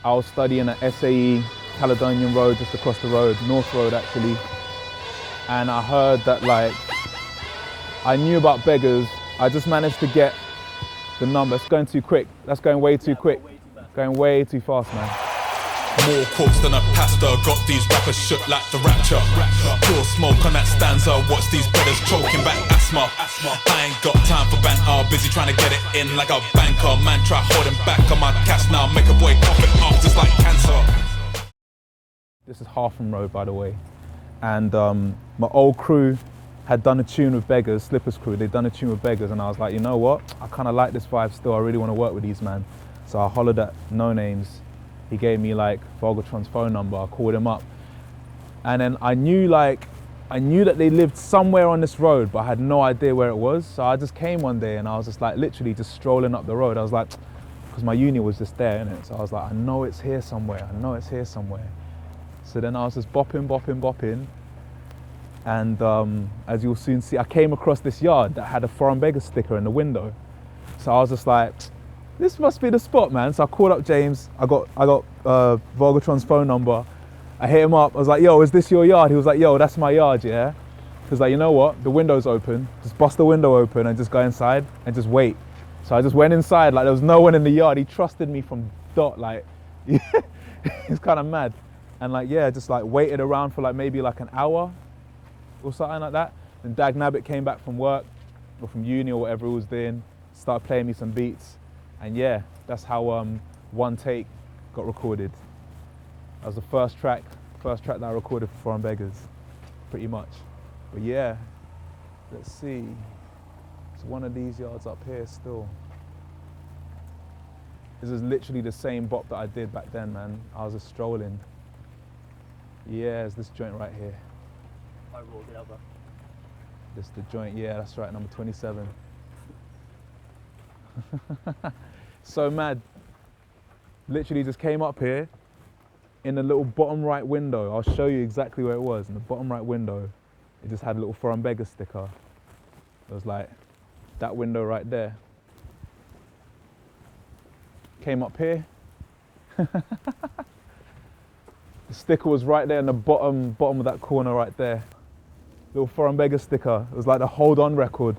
I was studying at SAE, Caledonian Road, just across the road, North Road actually. And I heard that I knew about Beggars. I just managed to get the number. It's going too quick. That's going way too quick. Going way too fast, man. More quotes than a pastor, got these rappers shook like the rapture. Pure smoke on that stanza, watch these brothers choking back asthma. I ain't got time for banter, busy trying to get it in like a banker. Man try holding back on my cash now, make a boy cough it up just like cancer. This is Hartham Road, by the way. And my old crew had done a tune with Beggars, Slippers crew, they'd done a tune with Beggars, and I was like, you know what? I kind of like this vibe still, I really want to work with these, man. So I hollered at No Names. He gave me Volgatron's phone number. I called him up, and then I knew that they lived somewhere on this road, but I had no idea where it was. So I just came one day and I was just literally just strolling up the road. I was like, because my uni was just there, innit? So I was like, I know it's here somewhere. I know it's here somewhere. So then I was just bopping, and as you'll soon see, I came across this yard that had a Foreign Beggars sticker in the window. So I was just like, this must be the spot, man. So I called up James. I got Volgatron's phone number. I hit him up. I was like, yo, is this your yard? He was like, yo, that's my yard, yeah? He was like, you know what? The window's open. Just bust the window open and just go inside and just wait. So I just went inside, there was no one in the yard. He trusted me from dot, he's kind of mad. And just waited around for maybe an hour or something like that. Then Dag Nabbit came back from work or from uni or whatever he was doing, started playing me some beats. And yeah, that's how One Take got recorded. That was the first track that I recorded for Foreign Beggars, pretty much. But yeah, let's see. It's one of these yards up here still. This is literally the same bop that I did back then, man. I was just strolling. Yeah, it's this joint right here. I rolled the other. This the joint, yeah, that's right, number 27. So mad. Literally just came up here in the little bottom right window. I'll show you exactly where it was. In the bottom right window, it just had a little Foreign Beggars sticker. It was that window right there. Came up here. The sticker was right there in the bottom of that corner right there. Little Foreign Beggars sticker. It was the Hold On record.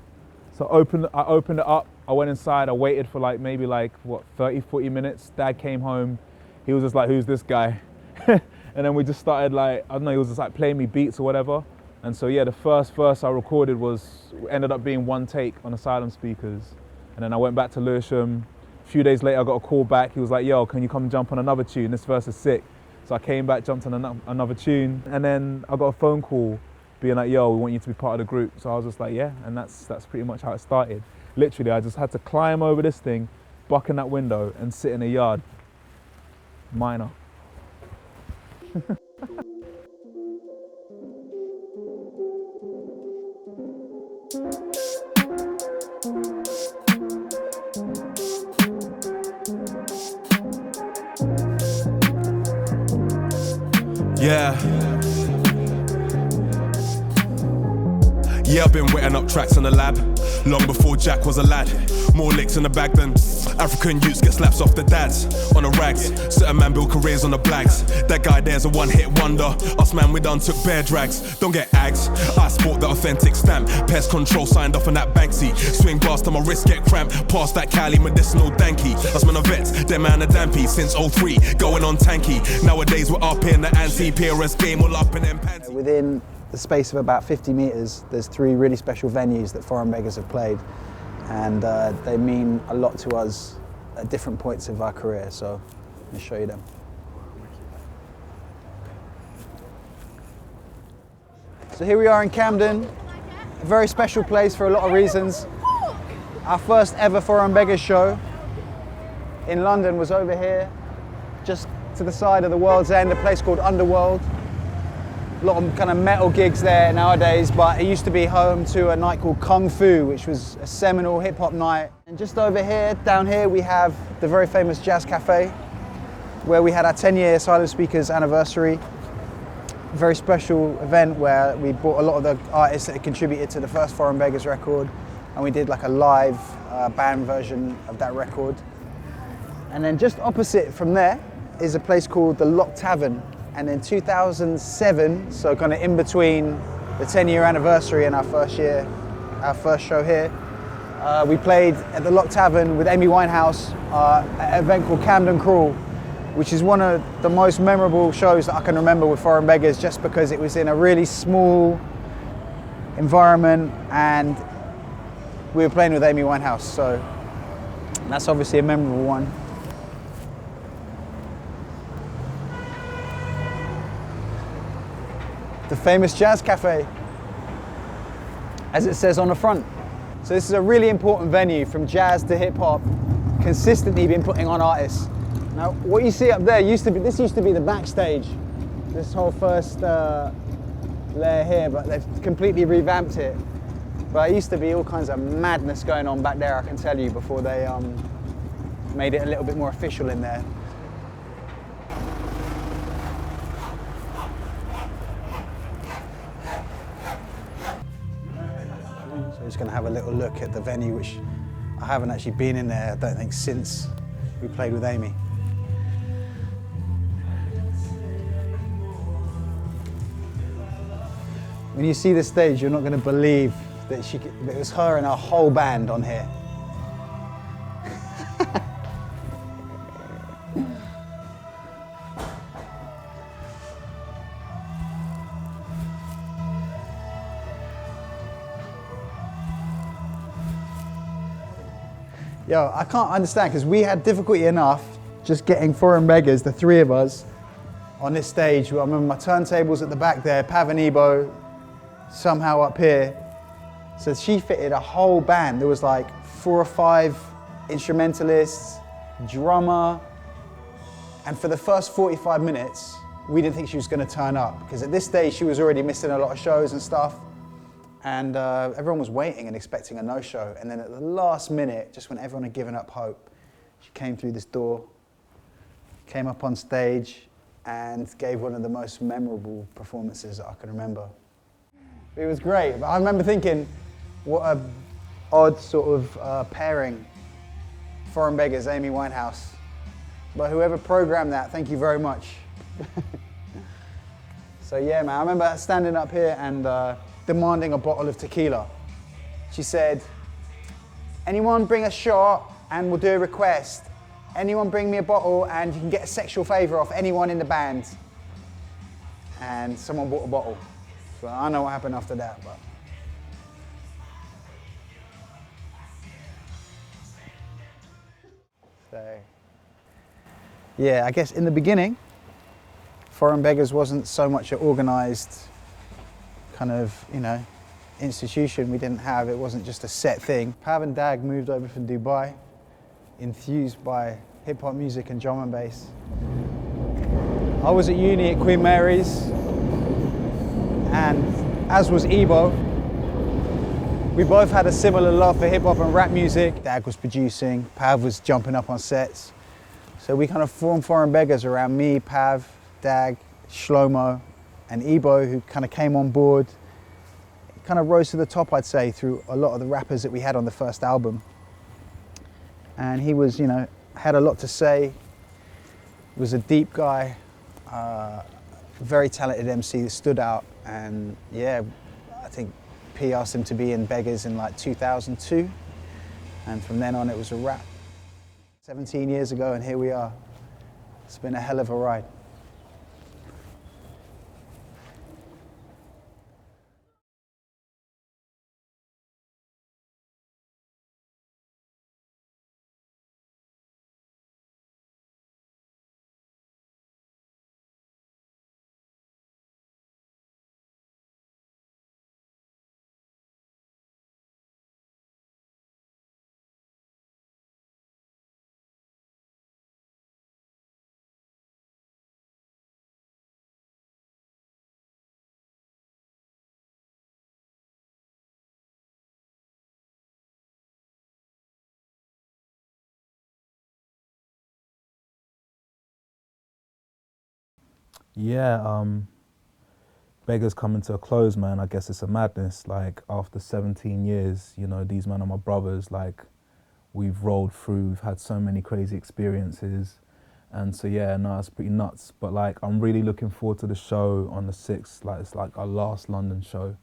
So I opened it up. I went inside. I waited for maybe 30, 40 minutes. Dad came home. He was just like, who's this guy? And then we just started I don't know, he was just playing me beats or whatever. And so yeah, the first verse I recorded ended up being One Take on Asylum speakers. And then I went back to Lewisham. A few days later, I got a call back. He was like, yo, can you come jump on another tune? This verse is sick. So I came back, jumped on another tune. And then I got a phone call being like, yo, we want you to be part of the group. So I was just like, yeah, and that's pretty much how it started. Literally, I just had to climb over this thing, buck in that window, and sit in a yard. Minor. Yeah, I've been wetting up tracks in the lab, long before Jack was a lad. More licks in the bag than African youths get slaps off the dads. On the rags, certain man build careers on the blags. That guy there's a one-hit wonder. Us man, we done took bear drags. Don't get ags, I sport the authentic stamp. Pest control signed off on that Banksy. Swing past till my wrist get cramped. Past that Cali medicinal danky. Us man a vets, them man a dampy. Since 03, going on tanky. Nowadays we're up in the anti-PRS game, all up in them panties. Within the space of about 50 metres, there's 3 really special venues that Foreign Beggars have played, and they mean a lot to us at different points of our career, so let me show you them. So here we are in Camden, a very special place for a lot of reasons. Our first ever Foreign Beggars show in London was over here, just to the side of the World's End, a place called Underworld. A lot of kind of metal gigs there nowadays, but it used to be home to a night called Kung Fu, which was a seminal hip hop night. And just over here, down here, we have the very famous Jazz Cafe, where we had our 10-year Asylum Speakers anniversary. A very special event where we brought a lot of the artists that had contributed to the first Foreign Beggars record, and we did a live band version of that record. And then just opposite from there, is a place called the Lock Tavern. And in 2007, so kind of in between the 10-year anniversary and our first show here, we played at the Lock Tavern with Amy Winehouse at an event called Camden Crawl, which is one of the most memorable shows that I can remember with Foreign Beggars, just because it was in a really small environment and we were playing with Amy Winehouse, so that's obviously a memorable one. The famous jazz cafe, as it says on the front. So this is a really important venue, from jazz to hip hop, consistently been putting on artists. Now, what you see up there used to be the backstage, this whole first layer here, but they've completely revamped it. But it used to be all kinds of madness going on back there, I can tell you, before they made it a little bit more official in there. So we're just going to have a little look at the venue, which I haven't actually been in there, I don't think, since we played with Amy. When you see the stage, you're not going to believe that it was her and her whole band on here. Yo, I can't understand, because we had difficulty enough just getting Foreign Beggars, the three of us, on this stage. I remember my turntables at the back there, Pav and Ebo somehow up here. So she fitted a whole band. There was like 4 or 5 instrumentalists, drummer, and for the first 45 minutes, we didn't think she was going to turn up, because at this stage she was already missing a lot of shows and stuff, and everyone was waiting and expecting a no-show. And then at the last minute, just when everyone had given up hope, she came through this door, came up on stage, and gave one of the most memorable performances that I can remember. It was great, but I remember thinking, what a odd sort of pairing, Foreign Beggars, Amy Winehouse. But whoever programmed that, thank you very much. So yeah, man, I remember standing up here and demanding a bottle of tequila. She said, anyone bring a shot and we'll do a request. Anyone bring me a bottle and you can get a sexual favor off anyone in the band. And someone bought a bottle. So I don't know what happened after that, but. So, yeah, I guess in the beginning, Foreign Beggars wasn't so much an organized kind of, institution. We didn't have, it wasn't just a set thing. Pav and Dag moved over from Dubai, enthused by hip hop music and drum and bass. I was at uni at Queen Mary's, and as was Ebo. We both had a similar love for hip hop and rap music. Dag was producing, Pav was jumping up on sets. So we kind of formed Foreign Beggars around me, Pav, Dag, Shlomo, and Ebo, who kind of came on board. It kind of rose to the top, I'd say, through a lot of the rappers that we had on the first album. And he was, had a lot to say, was a deep guy, very talented MC that stood out. And yeah, I think P asked him to be in Beggars in like 2002. And from then on, it was a wrap. 17 years ago, and here we are. It's been a hell of a ride. Yeah, Beggars coming to a close, man. I guess it's a madness. Like, after 17 years, these men are my brothers. Like, we've rolled through, we've had so many crazy experiences. And so yeah, no, it's pretty nuts. But like, I'm really looking forward to the show on the 6th. Like, it's like our last London show.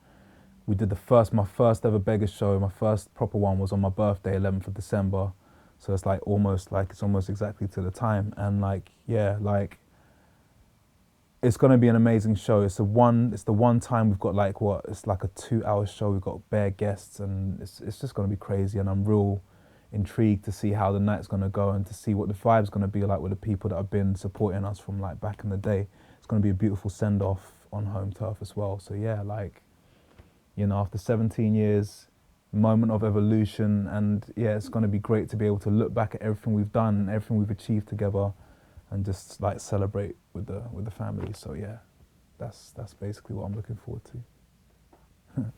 We did my first ever Beggars show. My first proper one was on my birthday, 11th of December. So it's like it's almost exactly to the time. And like, yeah, like, it's gonna be an amazing show. It's the one time we've got like it's like a 2-hour show. We've got bare guests, and it's just gonna be crazy. And I'm real intrigued to see how the night's gonna go and to see what the vibe's gonna be like with the people that have been supporting us from like back in the day. It's gonna be a beautiful send off on home turf as well. So yeah, like, you know, after 17 years, moment of evolution, and yeah, it's gonna be great to be able to look back at everything we've done and everything we've achieved together, and just like celebrate with the family. So yeah, that's basically what I'm looking forward to.